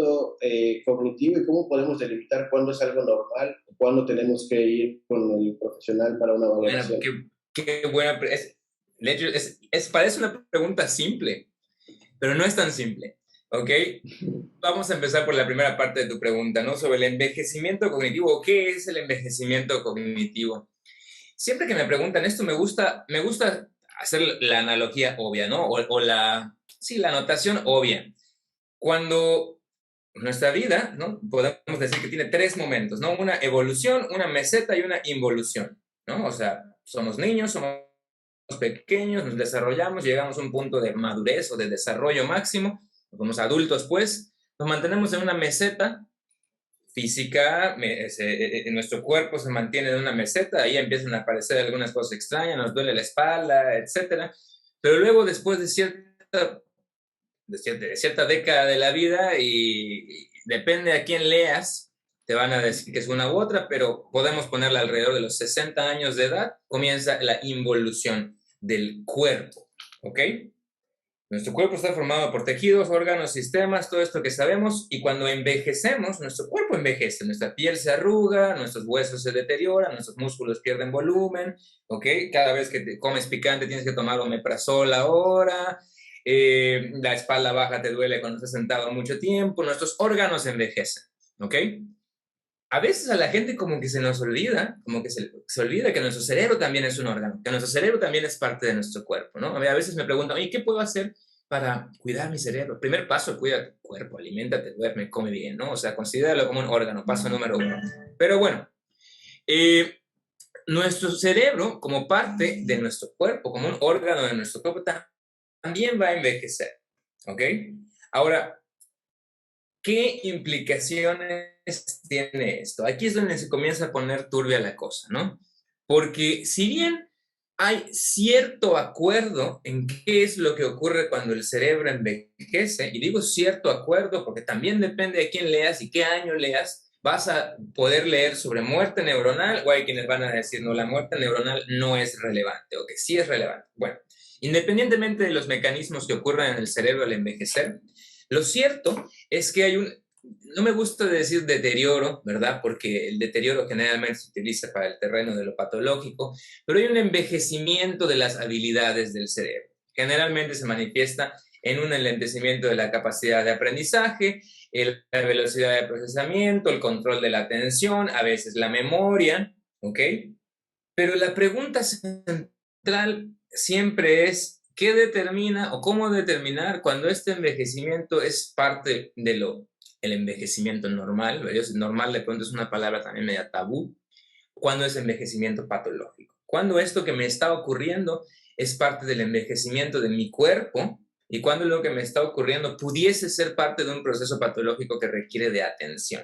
envejecimiento cognitivo y cómo podemos delimitar cuándo es algo normal o cuándo tenemos que ir con el profesional para una Bueno, valoración. qué buena. De hecho, parece una pregunta simple, pero no es tan simple. ¿Ok? Vamos a empezar por la primera parte de tu pregunta, ¿no? Sobre el envejecimiento cognitivo. ¿Qué es el envejecimiento cognitivo? Siempre que me preguntan esto, me gusta hacer la analogía obvia, ¿no? Sí, la anotación obvia. Cuando nuestra vida, ¿no? Podemos decir que tiene tres momentos, ¿no? Una evolución, una meseta y una involución, ¿no? O sea, somos niños, somos pequeños, nos desarrollamos, llegamos a un punto de madurez o de desarrollo máximo, somos adultos, pues, nos mantenemos en una meseta física, nuestro cuerpo se mantiene en una meseta, ahí empiezan a aparecer algunas cosas extrañas, nos duele la espalda, etcétera. Pero luego, después de cierta década de la vida, y depende a quién leas, te van a decir que es una u otra, pero podemos ponerla alrededor de los 60 años de edad, comienza la involución del cuerpo, ¿ok? Nuestro cuerpo está formado por tejidos, órganos, sistemas, todo esto que sabemos, y cuando envejecemos, nuestro cuerpo envejece, nuestra piel se arruga, nuestros huesos se deterioran, nuestros músculos pierden volumen, ¿ok? Cada vez que te comes picante tienes que tomar omeprazol ahora, la espalda baja te duele cuando estás sentado mucho tiempo, nuestros órganos envejecen, ¿ok? A veces a la gente como que se nos olvida, como que se olvida que nuestro cerebro también es un órgano, que nuestro cerebro también es parte de nuestro cuerpo, ¿no? A veces me preguntan, oye, ¿qué puedo hacer para cuidar mi cerebro? Primer paso, cuida tu cuerpo, aliméntate, duerme, come bien, ¿no? O sea, considéralo como un órgano, paso número uno. Pero bueno, eh, nuestro cerebro como parte de nuestro cuerpo, como un órgano de nuestro cuerpo, también va a envejecer, ¿ok? Ahora, ¿qué implicaciones tiene esto? Aquí es donde se comienza a poner turbia la cosa, ¿no? Porque si bien hay cierto acuerdo en qué es lo que ocurre cuando el cerebro envejece, y digo cierto acuerdo porque también depende de quién leas y qué año leas, vas a poder leer sobre muerte neuronal o hay quienes van a decir, no, la muerte neuronal no es relevante o que sí es relevante. Bueno, independientemente de los mecanismos que ocurren en el cerebro al envejecer, lo cierto es que no me gusta decir deterioro, ¿verdad? Porque el deterioro generalmente se utiliza para el terreno de lo patológico, pero hay un envejecimiento de las habilidades del cerebro. Generalmente se manifiesta en un enlentecimiento de la capacidad de aprendizaje, la velocidad de procesamiento, el control de la atención, a veces la memoria, ¿ok? Pero la pregunta central siempre es, ¿qué determina o cómo determinar cuando este envejecimiento es parte de el envejecimiento normal? Normal de pronto es una palabra también media tabú. ¿Cuándo es envejecimiento patológico? ¿Cuándo esto que me está ocurriendo es parte del envejecimiento de mi cuerpo? ¿Y cuándo lo que me está ocurriendo pudiese ser parte de un proceso patológico que requiere de atención?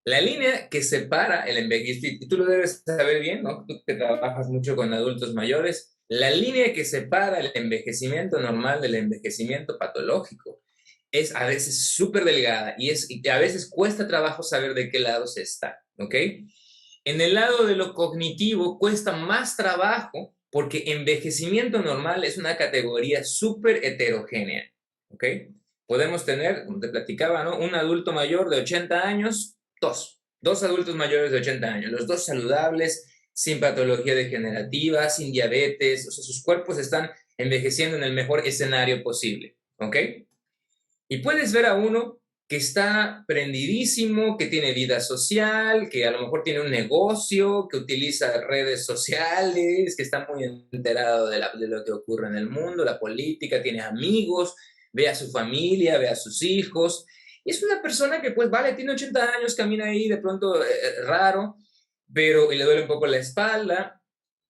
La línea que separa el envejecimiento, y tú lo debes saber bien, ¿no? Tú que trabajas mucho con adultos mayores, la línea que separa el envejecimiento normal del envejecimiento patológico es a veces súper delgada y a veces cuesta trabajo saber de qué lado se está, ¿ok? En el lado de lo cognitivo cuesta más trabajo porque envejecimiento normal es una categoría súper heterogénea, ¿ok? Podemos tener, como te platicaba, ¿no? Un adulto mayor de 80 años, dos adultos mayores de 80 años, los dos saludables, sin patología degenerativa, sin diabetes, o sea, sus cuerpos están envejeciendo en el mejor escenario posible, ¿ok? Y puedes ver a uno que está prendidísimo, que tiene vida social, que a lo mejor tiene un negocio, que utiliza redes sociales, que está muy enterado de lo que ocurre en el mundo, la política, tiene amigos, ve a su familia, ve a sus hijos. Y es una persona que, pues, vale, tiene 80 años, camina ahí de pronto raro, y le duele un poco la espalda,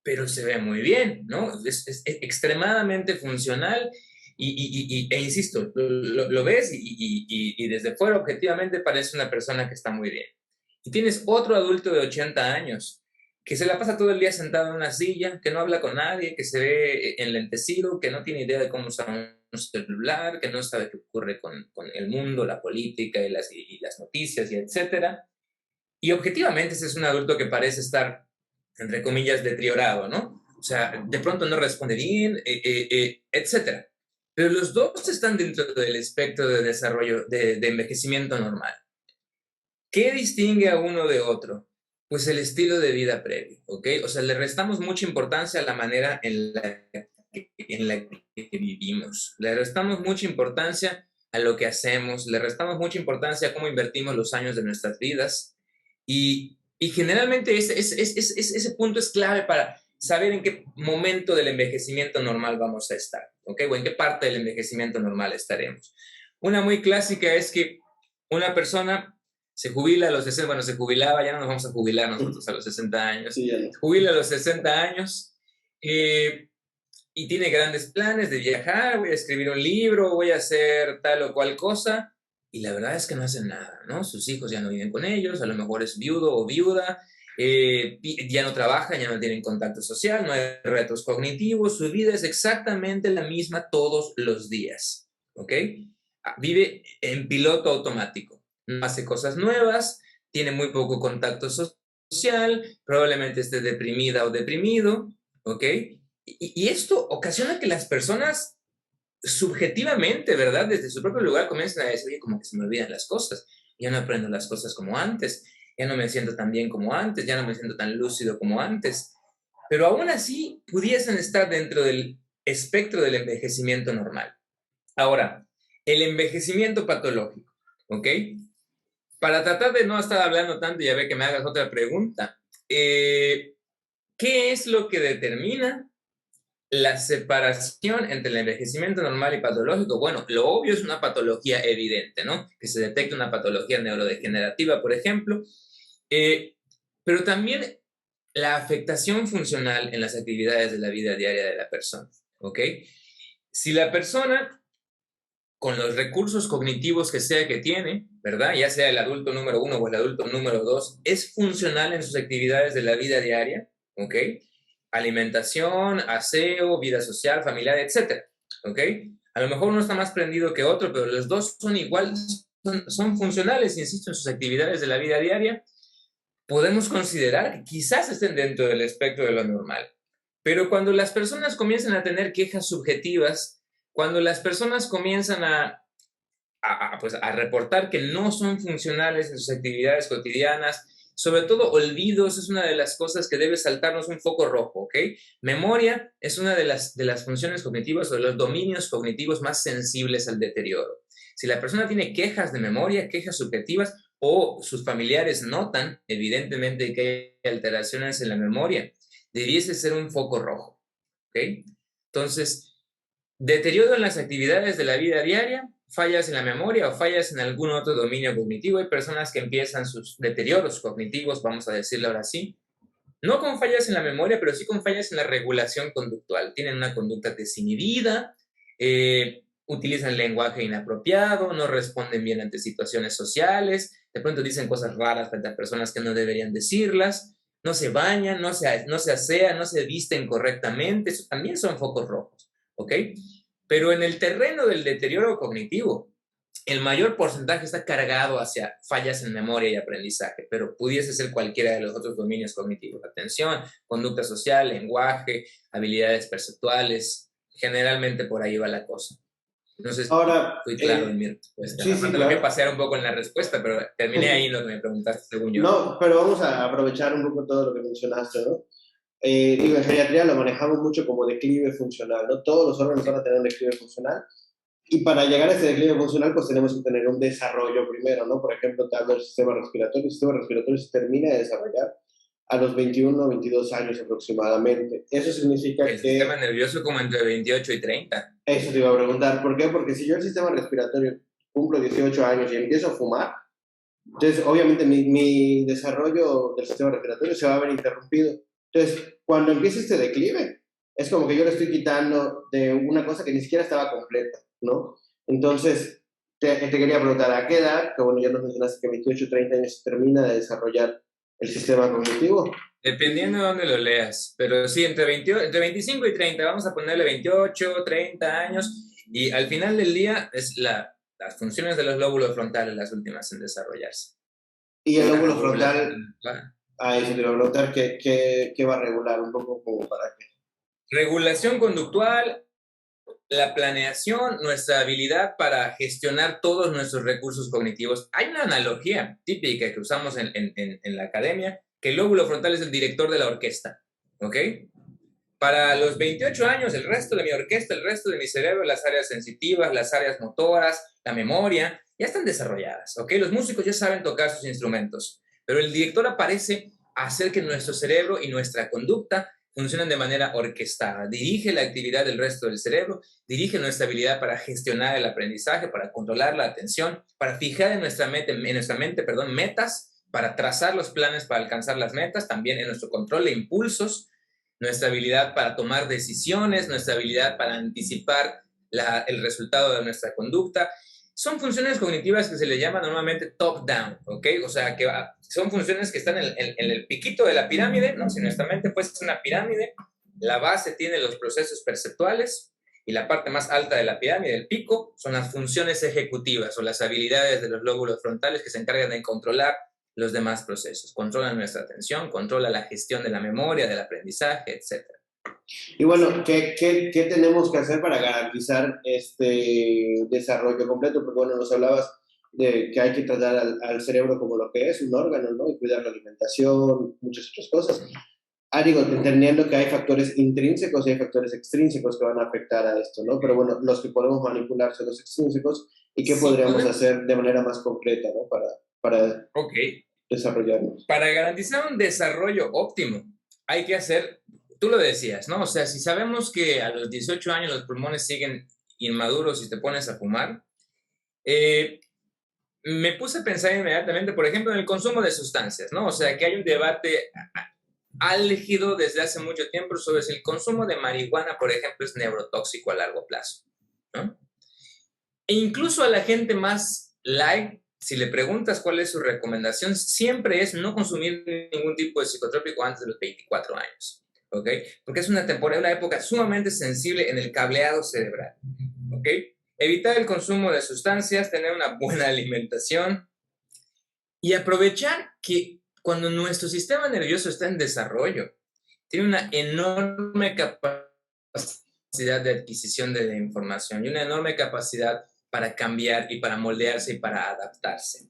pero se ve muy bien, ¿no? Es extremadamente funcional e insisto, lo ves y desde fuera objetivamente parece una persona que está muy bien. Y tienes otro adulto de 80 años que se la pasa todo el día sentado en una silla, que no habla con nadie, que se ve enlentecido, que no tiene idea de cómo usar un celular, que no sabe qué ocurre con el mundo, la política y las noticias y etcétera. Y objetivamente ese es un adulto que parece estar, entre comillas, deteriorado, ¿no? O sea, de pronto no responde bien, etcétera. pero los dos están dentro del espectro de desarrollo, de envejecimiento normal. ¿Qué distingue a uno de otro? Pues el estilo de vida previo, ¿ok? O sea, le restamos mucha importancia a la manera en la que vivimos. Le restamos mucha importancia a lo que hacemos, le restamos mucha importancia a cómo invertimos los años de nuestras vidas. Y generalmente ese punto es clave para saber en qué momento del envejecimiento normal vamos a estar, ¿ok? O en qué parte del envejecimiento normal estaremos. Una muy clásica es que una persona se jubila a los 60, bueno, se jubilaba, ya no nos vamos a jubilar nosotros a los 60 años, Sí, se jubila a los 60 años y tiene grandes planes de viajar, voy a escribir un libro, voy a hacer tal o cual cosa, y la verdad es que no hacen nada, ¿no? Sus hijos ya no viven con ellos, a lo mejor es viudo o viuda, ya no trabajan, ya no tienen contacto social, no hay retos cognitivos, su vida es exactamente la misma todos los días, ¿ok? Vive en piloto automático, no hace cosas nuevas, tiene muy poco contacto social, probablemente esté deprimida o deprimido, ¿ok? Y esto ocasiona que las personas subjetivamente, ¿verdad? Desde su propio lugar comiencen a decir, oye, como que se me olvidan las cosas, ya no aprendo las cosas como antes, ya no me siento tan bien como antes, ya no me siento tan lúcido como antes, pero aún así pudiesen estar dentro del espectro del envejecimiento normal. Ahora, el envejecimiento patológico, ¿ok? Para tratar de no estar hablando tanto, ya ve que me hagas otra pregunta. ¿Qué es lo que determina la separación entre el envejecimiento normal y patológico? Bueno, lo obvio es una patología evidente, ¿no? Que se detecte una patología neurodegenerativa, por ejemplo, pero también la afectación funcional en las actividades de la vida diaria de la persona, ¿ok? Si la persona, con los recursos cognitivos que sea que tiene, ¿verdad? Ya sea el adulto número 1 o el adulto número 2, es funcional en sus actividades de la vida diaria, ¿ok? Alimentación, aseo, vida social, familiar, etcétera, ¿ok? A lo mejor uno está más prendido que otro, pero los dos son igual, son funcionales, insisto, en sus actividades de la vida diaria. Podemos considerar que quizás estén dentro del espectro de lo normal. Pero cuando las personas comienzan a tener quejas subjetivas, cuando las personas comienzan pues, a reportar que no son funcionales en sus actividades cotidianas, sobre todo olvidos es una de las cosas que debe saltarnos un foco rojo, ¿ok? Memoria es una de las funciones cognitivas o de los dominios cognitivos más sensibles al deterioro. Si la persona tiene quejas de memoria, quejas subjetivas, o sus familiares notan evidentemente que hay alteraciones en la memoria, debiese ser un foco rojo, ¿ok? Entonces, deterioro en las actividades de la vida diaria, fallas en la memoria o fallas en algún otro dominio cognitivo. Hay personas que empiezan sus deterioros cognitivos, vamos a decirlo ahora sí, no con fallas en la memoria, pero sí con fallas en la regulación conductual. Tienen una conducta desinhibida, utilizan lenguaje inapropiado, no responden bien ante situaciones sociales, de pronto dicen cosas raras frente a personas que no deberían decirlas, no se bañan, no se asean, no se visten correctamente. Eso también son focos rojos, ¿ok? Pero en el terreno del deterioro cognitivo, el mayor porcentaje está cargado hacia fallas en memoria y aprendizaje, pero pudiese ser cualquiera de los otros dominios cognitivos: atención, conducta social, lenguaje, habilidades perceptuales. Generalmente por ahí va la cosa. No sé si Ahora, fui claro en mi respuesta. sí, sí, Aparte lo que claro. pasear un poco en la respuesta, pero terminé ahí lo que me preguntaste, según yo. No, pero vamos a aprovechar un poco todo lo que mencionaste, ¿no? Digo, en geriatría lo manejamos mucho como declive funcional, ¿no? Todos los órganos van a tener un declive funcional y para llegar a ese declive funcional pues tenemos que tener un desarrollo primero, ¿no? Por ejemplo, te hablo del sistema respiratorio. El sistema respiratorio se termina de desarrollar a los 21 o 22 años aproximadamente. Eso significa El sistema que, nervioso como entre 28 y 30. eso te iba a preguntar, ¿por qué? Porque si yo el sistema respiratorio cumplo 18 años y empiezo a fumar, entonces, obviamente, mi desarrollo del sistema respiratorio se va a ver interrumpido. Entonces, cuando empieza este declive, es como que yo le estoy quitando de una cosa que ni siquiera estaba completa, ¿no? Entonces, te quería preguntar, ¿a qué edad? Que bueno, ya nos mencionaste que 28 o 30 años se termina de desarrollar el sistema cognitivo. Dependiendo de dónde lo leas, pero sí, entre 25 y 30, vamos a ponerle 28, 30 años, y al final del día es las funciones de los lóbulos frontales las últimas en desarrollarse. Y el La lóbulo regulación frontal, a eso te iba a preguntar, ¿qué va a regular un poco como para qué? regulación conductual, la planeación, nuestra habilidad para gestionar todos nuestros recursos cognitivos. Hay una analogía típica que usamos en la academia, que el lóbulo frontal es el director de la orquesta, ¿ok? Para los 28 años, el resto de mi orquesta, el resto de mi cerebro, las áreas sensitivas, las áreas motoras, la memoria, ya están desarrolladas, ¿ok? Los músicos ya saben tocar sus instrumentos, pero el director aparece a hacer que nuestro cerebro y nuestra conducta funcionen de manera orquestada. Dirige la actividad del resto del cerebro, dirige nuestra habilidad para gestionar el aprendizaje, para controlar la atención, para fijar en nuestra mente, metas, para trazar los planes para alcanzar las metas, también en nuestro control de impulsos, nuestra habilidad para tomar decisiones, nuestra habilidad para anticipar el resultado de nuestra conducta. Son funciones cognitivas que se le llaman normalmente top-down, ¿ok? O sea, que son funciones que están en el piquito de la pirámide, ¿no? Si nuestra mente pues es una pirámide, la base tiene los procesos perceptuales y la parte más alta de la pirámide, el pico, son las funciones ejecutivas o las habilidades de los lóbulos frontales que se encargan de controlar los demás procesos. Controla nuestra atención, controla la gestión de la memoria, del aprendizaje, etcétera. Y bueno, ¿qué tenemos que hacer para garantizar este desarrollo completo? Porque bueno, nos hablabas de que hay que tratar al cerebro como lo que es, un órgano, ¿no? Y cuidar la alimentación, muchas otras cosas. Digo, entendiendo que hay factores intrínsecos y hay factores extrínsecos que van a afectar a esto, ¿no? Pero bueno, los que podemos manipular son los extrínsecos y qué Sí, podríamos podemos. hacer de manera más concreta, ¿no? Para Ok. desarrollarnos. Para garantizar un desarrollo óptimo, hay que hacer, tú lo decías, ¿no? O sea, si sabemos que a los 18 años los pulmones siguen inmaduros y te pones a fumar, eh, me puse a pensar inmediatamente, por ejemplo, en el consumo de sustancias, ¿no? O sea, que hay un debate álgido desde hace mucho tiempo sobre si el consumo de marihuana, por ejemplo, es neurotóxico a largo plazo, ¿no? E incluso a la gente más light, si le preguntas cuál es su recomendación, siempre es no consumir ningún tipo de psicotrópico antes de los 24 años, ¿ok? Porque es una época sumamente sensible en el cableado cerebral, ¿ok? Evitar el consumo de sustancias, tener una buena alimentación y aprovechar que cuando nuestro sistema nervioso está en desarrollo, tiene una enorme capacidad de adquisición de información y una enorme capacidad para cambiar y para moldearse y para adaptarse.